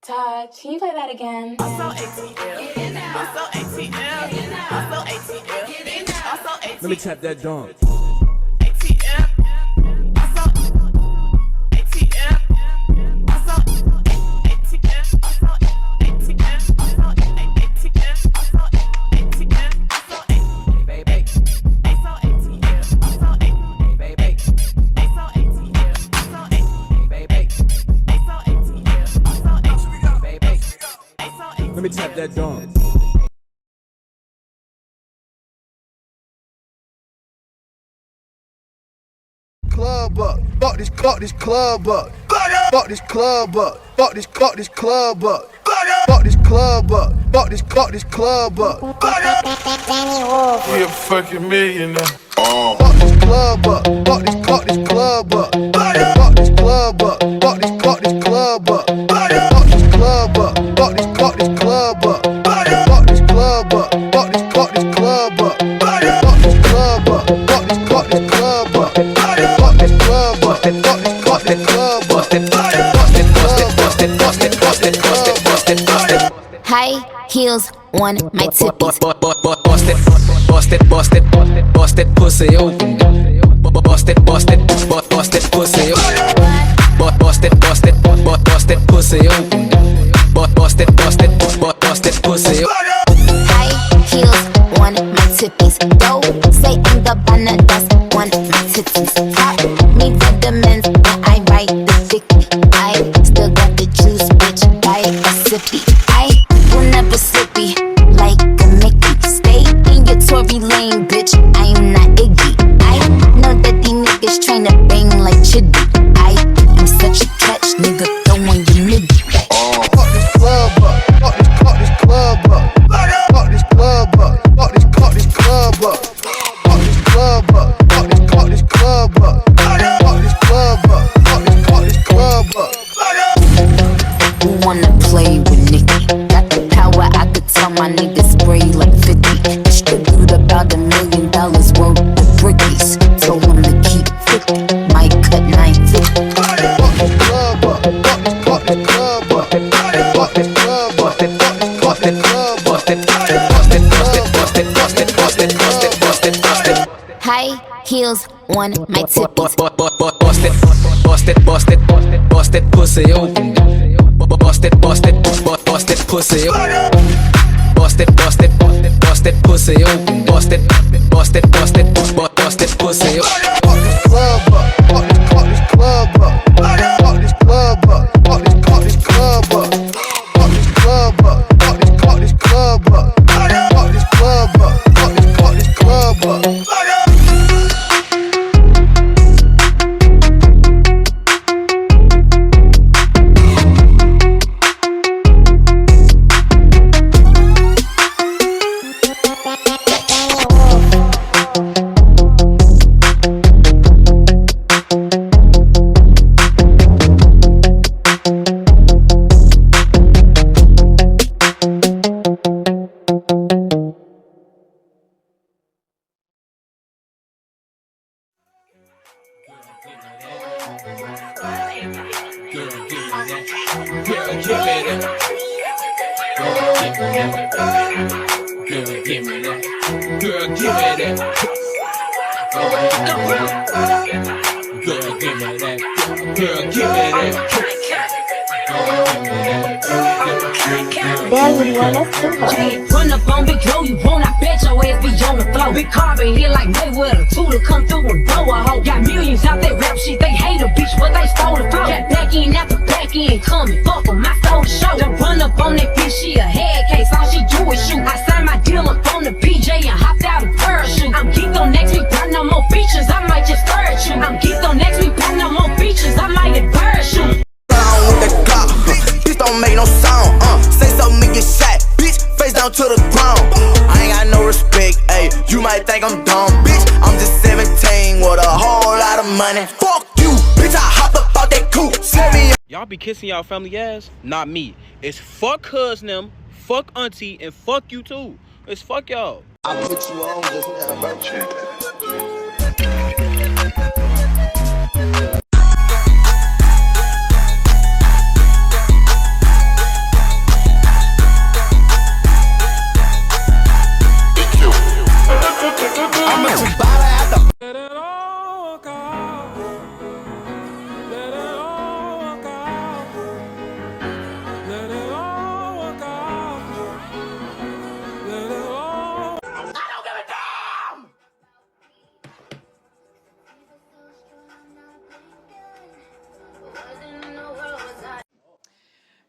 Todd, can you play that again? Let me tap that dunk. Let me tap that dunk. Club up, fuck this club up. Fuck this club up, fuck this club up. Fuck this club up, fuck this club up. We a fucking millionaire. Fuck this club up, fuck this club up. Fuck this club up, fuck this club up. Fuck this club up, fuck this club up. Fuck this club up, fuck this club up. Fuck this club up, fuck this club up. Fuck this club up, fuck this club up. High heels on my tippies. Busted pussy open. Busted pussy open. Busted pussy open. Busted pussy open. High heels on my tippies. Don't say I'm the banner that's on my titties. Pop me vitamins and I write the dicky. I still got the juice, bitch, buy a sippy. I will never slippy like a Mickey. Stay in your Tory lane, bitch, I'm not Iggy. I know that these niggas tryna bang like Chitty. I am such a catch, nigga, throw on your midi. Fuck this club up, fuck this club up. Fuck this club up, fuck this club up. Fuck this club up, fuck this club up. Fuck this club up, fuck this club up. Who wanna play with Nicki? Got the power, I could tell my niggas spray like 50. Distribute about $1 million worth of brickies. Told him to keep 50, might cut 950. Fuck this club up, fuck this club up. Fuck this club up, fuck this club up. High heels on my tippies. Busted pussy open. Busted pussy open. Busted pussy open. Busted pussy open. Busted pussy open. Fuck this club up, fuck this club up. Fuck this club up, fuck this club up. Fuck this club up, fuck this club up. Fuck this club up, fuck this club up. Run up on big Joe, you won't, I bet your ass be on the floor. Big carbon here like Mayweather, two to come through and blow a hoe. Got millions out that rap shit, they hate a bitch, but they stole the flow. Got back in after back in, coming, fuck em, I stole the show. Don't run up on that bitch, she a head case, all she do is shoot. I signed my deal up on the PJ and hopped out of parachute. I'm geeked on next week, got no more features, I might just start you. I'm geeked on next week, got no more features, I might get parachute. With that Glock, bitch don't make no sound. Say something and get shot, bitch. Face down to the ground. I ain't got no respect, ayy. You might think I'm dumb, bitch. I'm just 17 with a whole lot of money. Fuck you, bitch. I hop up out that coupe. Y'all be kissing y'all family ass? Not me. It's fuck cuz them, fuck auntie, and fuck you too. It's fuck y'all. I put you on just now, bro.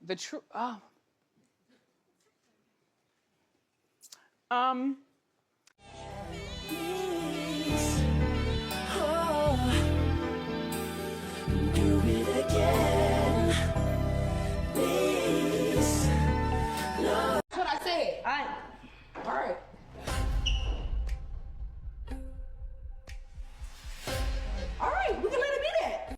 The true. Do it again, please. No. That's what I said. All right. All right, we can let it be that.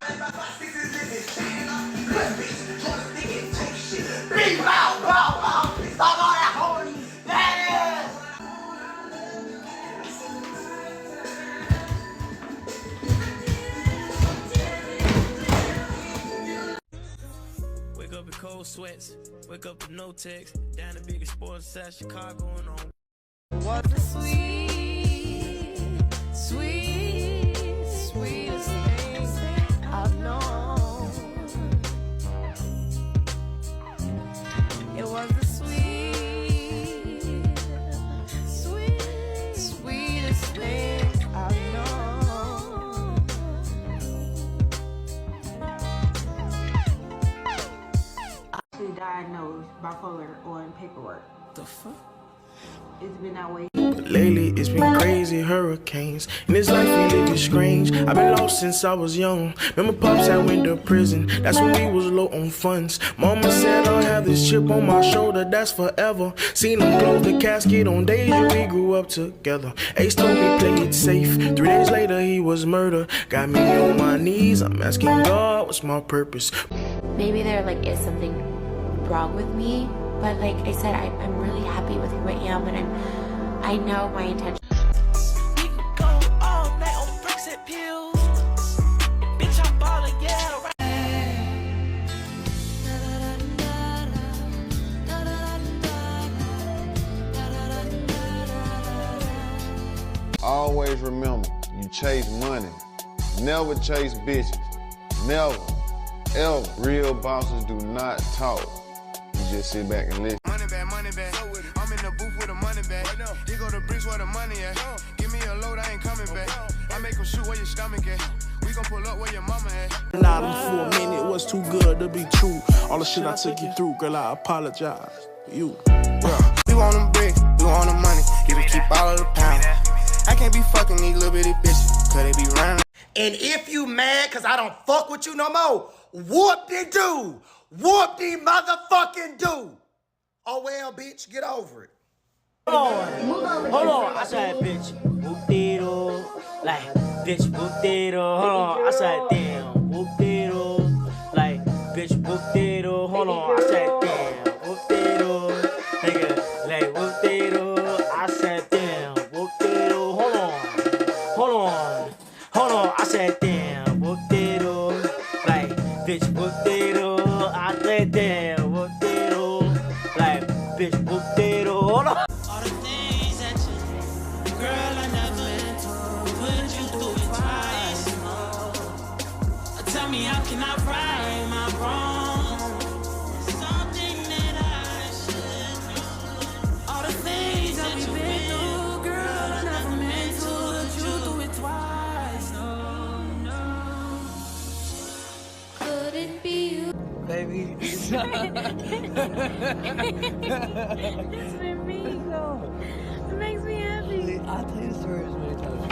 Wake up in cold sweats, wake up with no text, down the biggest sports side, Chicago and on. Was the sweetest thing I've known. It was the sweetest thing I've known. Actually diagnosed bipolar on paperwork. The fuck? It's been that way. Lately it's been crazy hurricanes, and this life we live is strange. I've been lost since I was young. Remember pops I went to prison, that's when we was low on funds. Mama said I'll have this chip on my shoulder, that's forever. Seen him close the casket on days we grew up together. Ace told me play it safe, 3 days later he was murdered. Got me on my knees, I'm asking God what's my purpose. Maybe there is something wrong with me, but like I said, I'm really happy with who I am, and I know my intention. We could go all night on bricks and pills. Bitch, I'm ballin', yeah, right. Always remember, you chase money. Never chase bitches. Never, ever. Real bosses do not talk. You just sit back and listen. Money bag. I'm in the booth with a money bag. Here go the bricks where the money at. Give me a load, I ain't coming back. I make them shoot where your stomach at. We gon' pull up where your mama at. Nah, for a minute, it was too good to be true. All the shit I took you through, girl, I apologize. You. We want them bricks, we want the money. Give it, keep all of the pound. I can't be fucking these little bitty bitches, cause they be running. And if you mad cause I don't fuck with you no more, whoop-de-doo. Whoop-de-motherfucking-do. Oh well, bitch, get over it. Hold on, I said bitch, whoop-de-doo. Like, bitch, whoop-de-doo. Hold on, I said damn, whoop-de-doo. Like, bitch, whoop-de-doo. Hold on, I said damn, whoop-de-doo. Nigga, like, whoop-de-doo. I said damn, whoop-de-doo. Hold on, I said damn, whoop-de-doo. Like, bitch, whoop-de-doo. I said damn, whoop-de-doo. Like, bitch, whoop-de-doo. Hold on. How can I right my wrong? Something that I should know. All the things that we've been through, girl, I never meant to let you do it twice. No. Could it be you? Baby. It's been me, though. It makes me happy. I'll tell you the story as many times.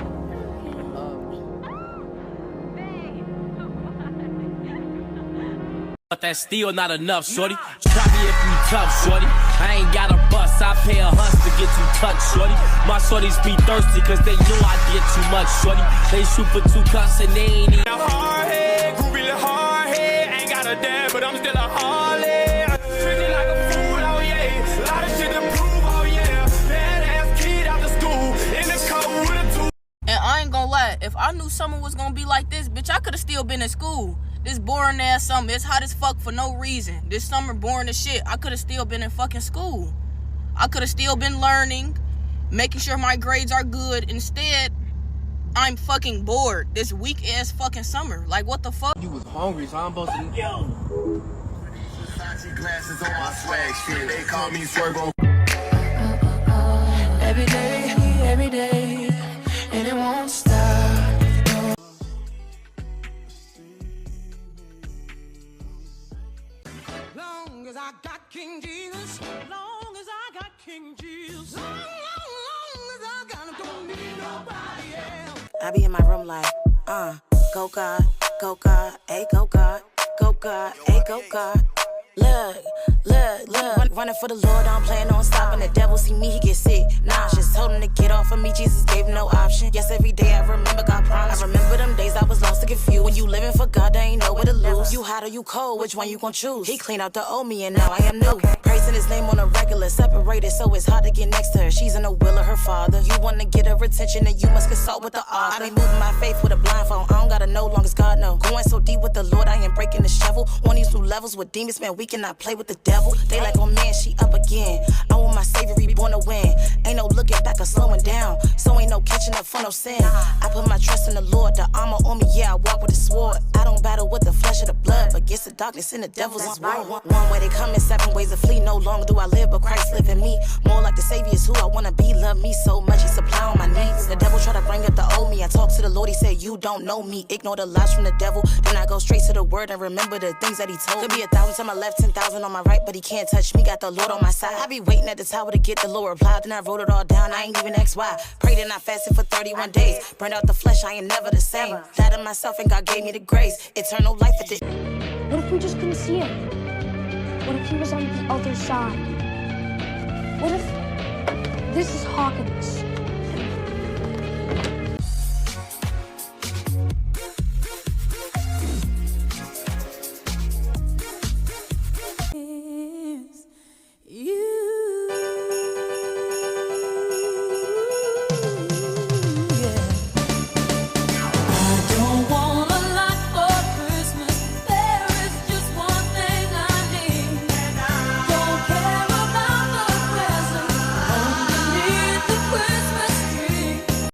But that's still not enough, shorty. Try me if you tough, shorty. I ain't got a bus, I pay a huss to get you touched, shorty. My shorties be thirsty cause they know I get too much, shorty. They shoot for 2 cups and they ain't even hard head, groovy little hard head. Ain't got a dad, but I'm still a Harley. Treated like a fool, oh yeah. A lot of shit to prove, oh yeah. Badass kid out the school, in the coat with a tool. And I ain't gonna lie, if I knew summer was gonna be like this, bitch, I could've still been in school. This boring ass summer, it's hot as fuck for no reason. This summer boring as shit. I could've still been in fucking school. I could've still been learning, making sure my grades are good. Instead, I'm fucking bored this weak ass fucking summer. Like, what the fuck? You was hungry, so I'm supposed to. Glasses on my swag shit. They call me Swervo. Every day, and it won't stop. Long as I got King Jesus, long as I got King Jesus, long as I got him, don't need nobody else. I be in my room like, go God, ayy, go God, ayy, go God. Look, running for the Lord, I'm planning on stopping. The devil see me, he get sick, nauseous. Told him to get off of me, Jesus gave him no option. Yes, every day I remember God promised. I remember them days I was lost and confused. When you living for God, there ain't nowhere to lose. You hot or you cold, which one you gon' choose? He cleaned out the old me and now I am new. Praising his name on a regular, separated so it's hard to get next to her. She's in the will of her father. You wanna get her attention and you must consult with the author. I be moving my faith with a blindfold. I don't gotta know long as God know. Going so deep with the Lord, I am breaking the shovel. On these new levels with demons, man, we cannot play with the devil. They like, oh man, she up again. I want my savior reborn to win. Ain't no looking back or slowing down. So ain't no catching up for no sin. I put my trust in the Lord. The armor on me, yeah, I walk with a sword. I don't battle with the flesh or the blood, but against the darkness and the devil's is war. One way they come in, 7 ways to flee. No longer do I live, but Christ live in me. More like the savior is who I wanna be. Love me so much, he supply all my needs. The devil try to bring up the old me. I talk to the Lord, he said, you don't know me. Ignore the lies from the devil. Then I go straight to the word and remember the things that he told. Could be 1,000 to my left, 10,000 on my right, but he can't touch me, got the Lord on my side. I be waiting at the tower to get the Lord reply. Then I wrote it all down, I ain't even asked why. Prayed and I fasted for 31 days. Burned out the flesh, I ain't never the same. Died of myself and God gave me the grace. Eternal life at the... What if we just couldn't see him? What if he was on the other side? What if this is Hawkins